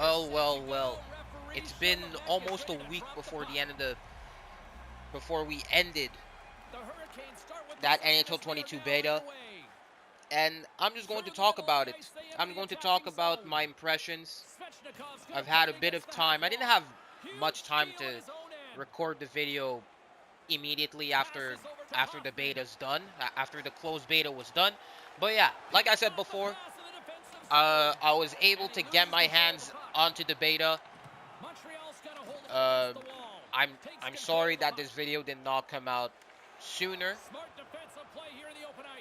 Well. It's been almost a week before we ended that NHL 22 beta, and I'm just going to talk about it. I'm going to talk about my impressions. I've had a bit of time. I didn't have much time to record the video immediately after the beta's done, after the closed beta was done. But yeah, like I said before, I was able to get my hands onto the beta. Uh, I'm sorry that this video did not come out sooner,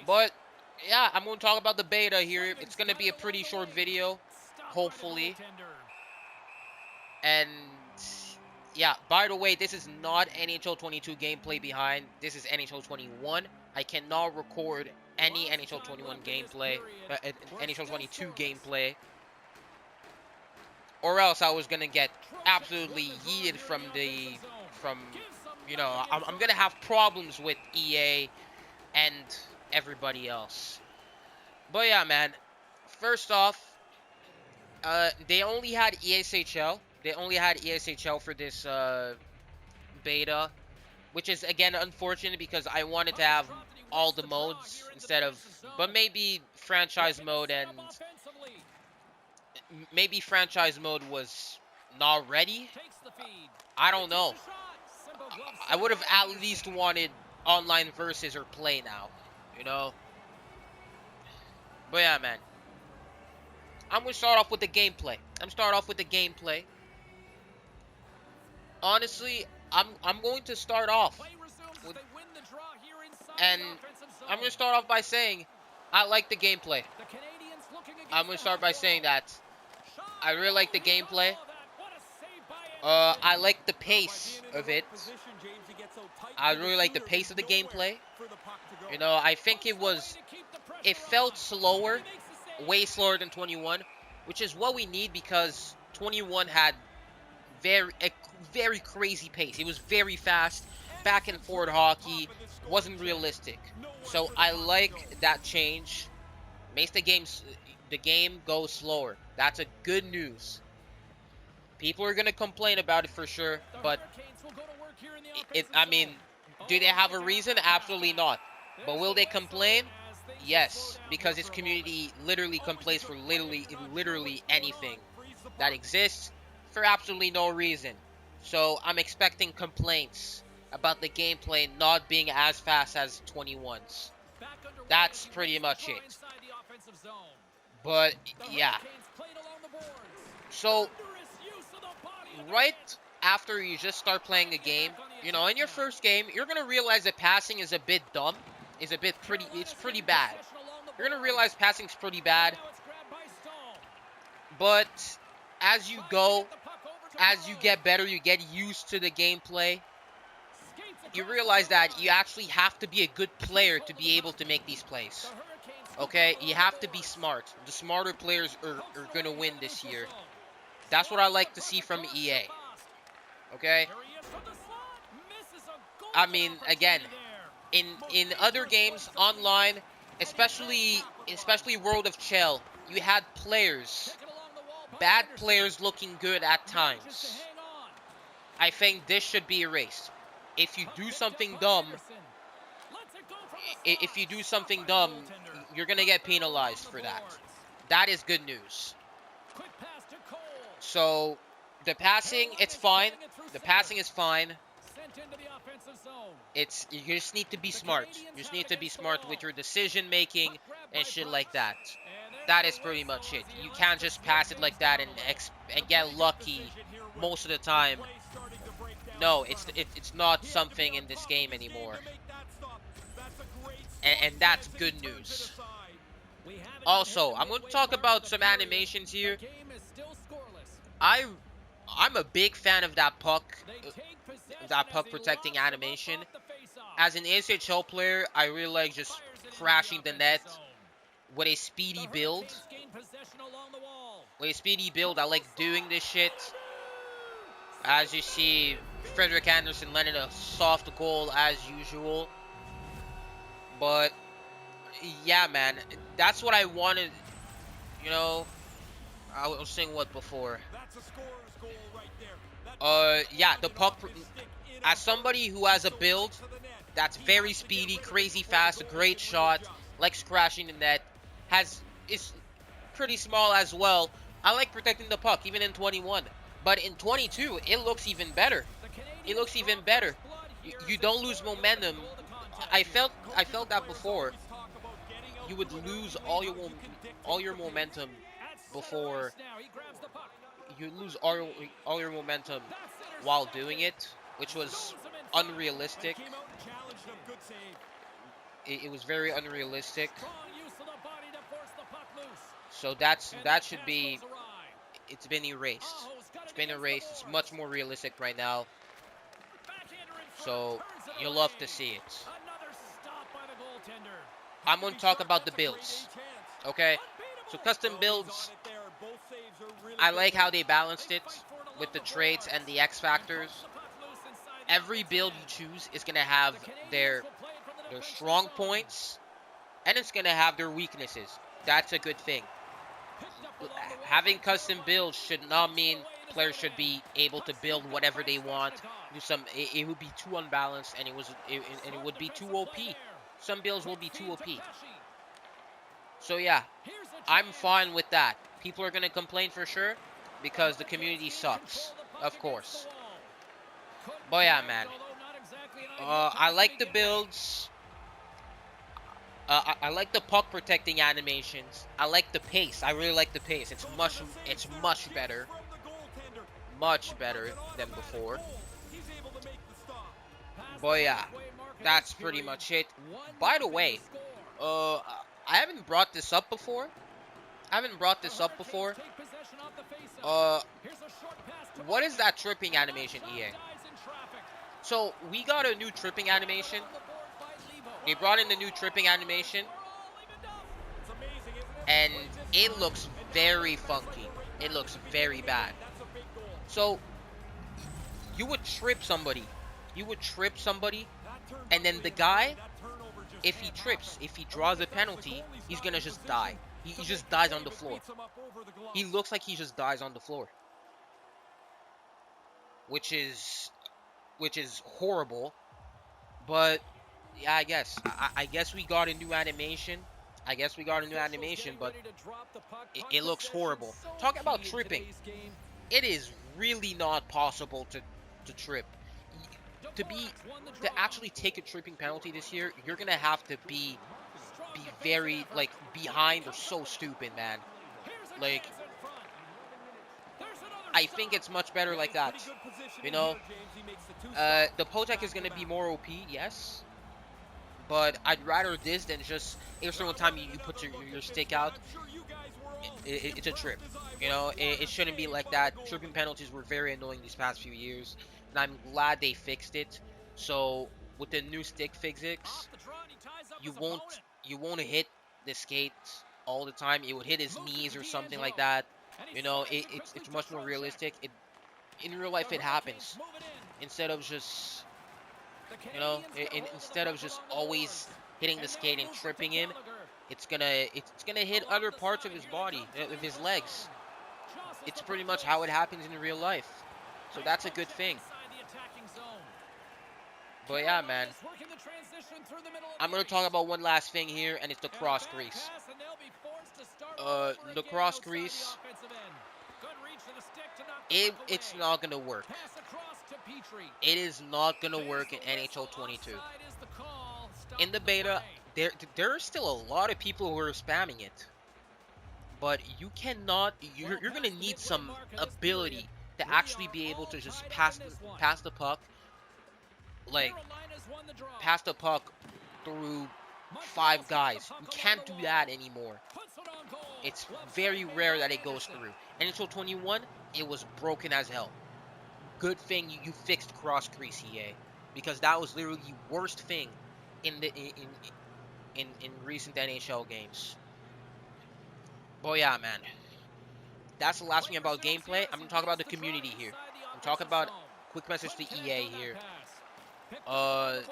but yeah, I'm going to talk about the beta here. It's going to be a pretty short video, hopefully. And yeah, by the way, this is not NHL 22 gameplay behind. This is NHL 21. I cannot record any NHL 21 gameplay, NHL 22 gameplay, or else I was gonna get absolutely yeeted from I'm gonna have problems with EA and everybody else. But yeah, man. First off, they only had ESHL. They only had ESHL for this beta, which is again unfortunate because I wanted to have all the modes instead of, but maybe franchise mode was not ready. I don't know. I would have at least wanted online versus or play now, you know. But yeah, man. I'm gonna start off with the gameplay. Honestly, I'm going to start off with, and I'm going to start off by saying I like the gameplay. I'm going to start by saying that I really like the gameplay. I like the pace of it. I really like the pace of the gameplay. You know, I think it felt slower, way slower than 21, which is what we need because 21 had a very crazy pace. It was very fast, back and forth hockey, wasn't realistic. So I like that change. Makes the game go slower. That's a good news. People are gonna complain about it for sure, but I mean, do they have a reason? Absolutely not. But will they complain? Yes, because this community literally complains for literally anything that exists for absolutely no reason. So I'm expecting complaints about the gameplay not being as fast as 21's. That's pretty much it. But yeah. So right after you just start playing the game, you know, in your first game, you're gonna realize that passing is a bit dumb. It's pretty bad. You're gonna realize passing's pretty bad. But as you get better, you get used to the gameplay. You realize that you actually have to be a good player to be able to make these plays. Okay? You have to be smart. The smarter players are going to win this year. That's what I like to see from EA. Okay? I mean, again, in other games online, especially World of Chell, you had bad players looking good at times. I think this should be erased. If you do something dumb, you're gonna get penalized for that. That is good news. So the passing, it's fine. The passing is fine. You just need to be smart. You just need to be smart with your decision making and shit like that. That is pretty much it. You can't just pass it like that and get lucky most of the time. No, it's not something in this game anymore. And that's good news. Also, I'm going to talk about some animations here. I'm a big fan of that puck protecting animation. As an ASHL player, I really like just crashing the net with a speedy build. I like doing this shit. As you see, Frederick Anderson landed a soft goal as usual. But yeah, man, that's what I wanted, you know. I was saying what before? That's a scorer's goal right there. Yeah, the puck. As somebody who has a build that's very speedy, crazy fast, a great shot, likes crashing the net, is pretty small as well. I like protecting the puck, even in 21. But in 22, it looks even better. It looks even better. You don't lose momentum. I felt that before. You would lose all your momentum before you lose all your momentum while doing it, which was unrealistic. It was very unrealistic. So that should be. It's been erased. It's been erased. It's much more realistic right now. So you'll love to see it. I'm going to talk about the builds. Okay? So custom builds, I like how they balanced it with the traits and the X factors. Every build you choose is going to have their strong points, and it's going to have their weaknesses. That's a good thing. Having custom builds should not mean players should be able to build whatever they want. Do some. It would be too unbalanced, and it would be too OP. Some builds will be too OP. So yeah, I'm fine with that. People are gonna complain for sure because the community sucks, of course. But yeah, man. I like the builds. I like the puck protecting animations. I like the pace. I really like the pace. It's much better. Much better than before. But yeah, that's pretty much it. By the way, I haven't brought this up before. Uh, what is that tripping animation, EA? So we got a new tripping animation. They brought in the new tripping animation, and it looks very funky. It looks very bad. So you would trip somebody. And then the guy, if he draws a penalty, he's gonna just die. He just dies on the floor. He looks like he just dies on the floor, which is horrible. But yeah, I guess we got a new animation. But it looks horrible. Talk about tripping. It is really not possible to trip. To actually take a tripping penalty this year, you're gonna have to be very like behind or so stupid, man. Like I think it's much better like that. You know, the Pojak is gonna be more OP, yes. But I'd rather this than just every single time you put your stick out, it's a trip. You know, it shouldn't be like that. Tripping penalties were very annoying these past few years, and I'm glad they fixed it. So with the new stick physics, you won't hit the skate all the time. It would hit his knees or something like that. You know, it's much more realistic. In real life it happens instead of just instead of just always hitting the skate and tripping him. It's gonna hit other parts of his body, of his legs. It's pretty much how it happens in real life. So that's a good thing. But yeah, man. I'm gonna talk about one last thing here, and it's the cross crease. The cross crease. It's not gonna work. It is not gonna work in NHL 22. In the beta, there are still a lot of people who are spamming it. But you cannot. You're gonna need some ability to actually be able to just pass the puck, like pass the puck through 5 guys. You can't do that anymore. It's very rare that it goes through. NHL 21, it was broken as hell. Good thing you fixed cross crease, EA, because that was literally the worst thing in the in recent NHL games. But yeah, man. That's the last thing about gameplay. I'm gonna talk about the community here. I'm talking about quick message to EA here. I'm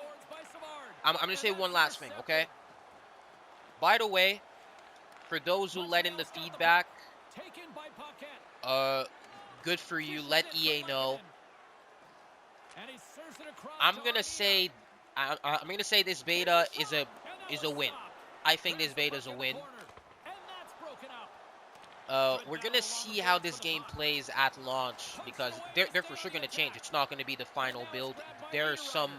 gonna say one last thing, okay? By the way, for those who let in the feedback, Good for you. Let EA know. I'm gonna say this beta is a win. I think this beta is a win. We're gonna see how this game plays at launch because they're for sure gonna change. It's not gonna be the final build. There are some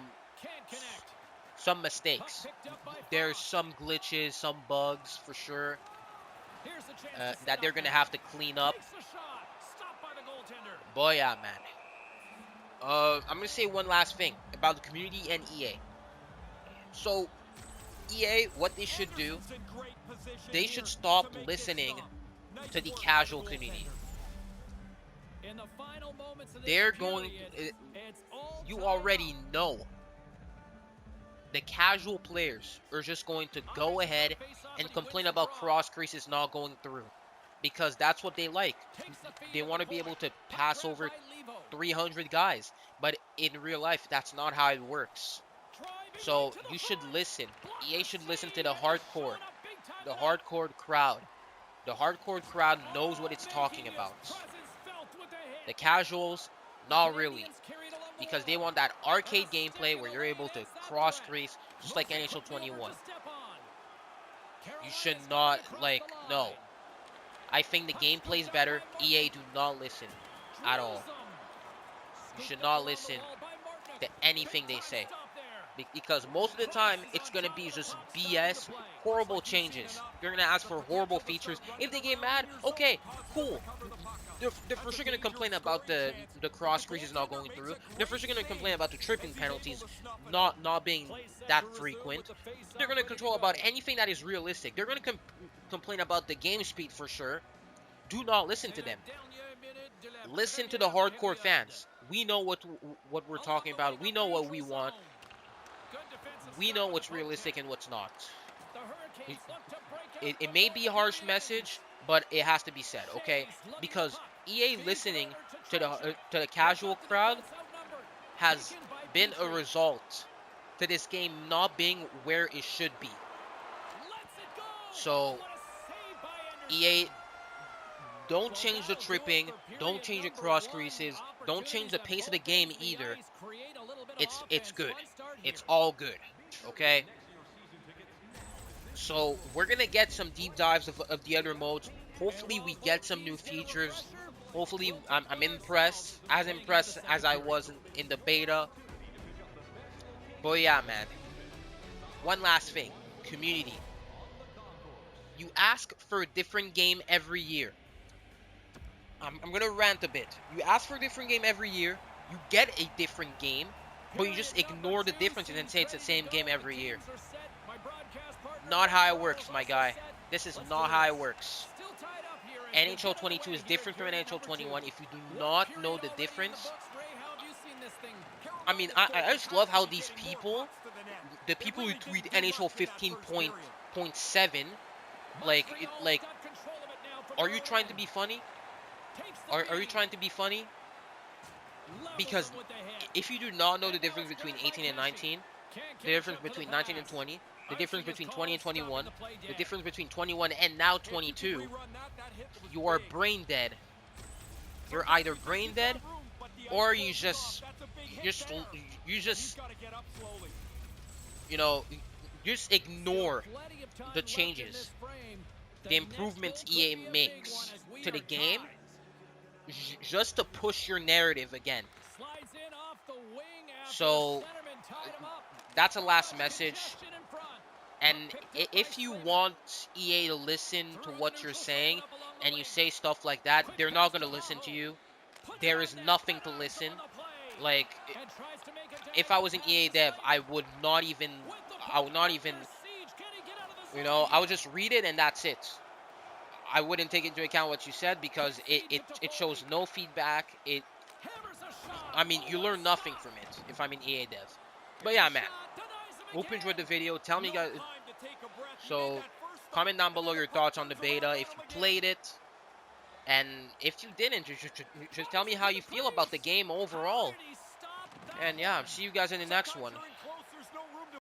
mistakes. There's some glitches, some bugs for sure that they're gonna have to clean up. But yeah, man. I'm gonna say one last thing about the community and EA. So EA, what they should do, they should stop listening to the casual community. They're going, you already know, the casual players are just going to go ahead and complain about cross creases not going through. Because that's what they like. They want to be able to pass over 300 guys. But in real life, that's not how it works. So you should listen. EA should listen to the hardcore crowd. The hardcore crowd knows what it's talking about. The casuals, not really. Because they want that arcade gameplay where you're able to cross crease just like NHL 21. You should not, no. I think the gameplay is better. EA, do not listen at all. You should not listen to anything they say. Because most of the time, it's going to be just BS, horrible changes. They're going to ask for horrible features. If they get mad, okay, cool. They're for sure going to complain about the cross creases not going through. They're for sure going to complain about the tripping penalties not being that frequent. They're going to control about anything that is realistic. They're going to complain about the game speed for sure. Do not listen to them. Listen to the hardcore fans. We know what we're talking about. We know what we want. We know what's realistic and what's not. It may be a harsh message, but it has to be said, okay? Because EA listening to the casual crowd has been a result to this game not being where it should be. So EA, don't change the tripping, don't change the cross creases, don't change the pace of the game either. It's good. It's all good, okay? So we're gonna get some deep dives of the other modes. Hopefully we get some new features. Hopefully I'm impressed as I was in the beta. But yeah, man. One last thing, community. You ask for a different game every year. I'm gonna rant a bit. You ask for a different game every year, you get a different game, but you just ignore the differences and say it's the same game every year. Not how it works, my guy. This is not how it works. NHL 22 is different from NHL 21. If you do not know the difference, I mean, I just love how these people, the people who tweet NHL 15.7, are you trying to be funny? Are you trying to be funny? Because if you do not know the difference between 18 and 19, the difference between 19 and 20, the difference between 20 and 21, the difference between 21 and now 22, you are brain dead. You're either brain dead or you just ignore the changes, the improvements EA makes to the game just to push your narrative again. So that's a last message. And if you want EA to listen to what you're saying and you say stuff like that, they're not going to listen to you. There is nothing to listen. Like, if I was an EA dev, I would not even, I would just read it and that's it. I wouldn't take into account what you said because it shows no feedback. I mean, you learn nothing from it if I'm an EA dev. But yeah, man. Hope you enjoyed the video. Tell me, guys. So, comment down below your thoughts on the beta. If you played it, and if you didn't, just tell me how you feel about the game overall. And yeah, see you guys in the next one.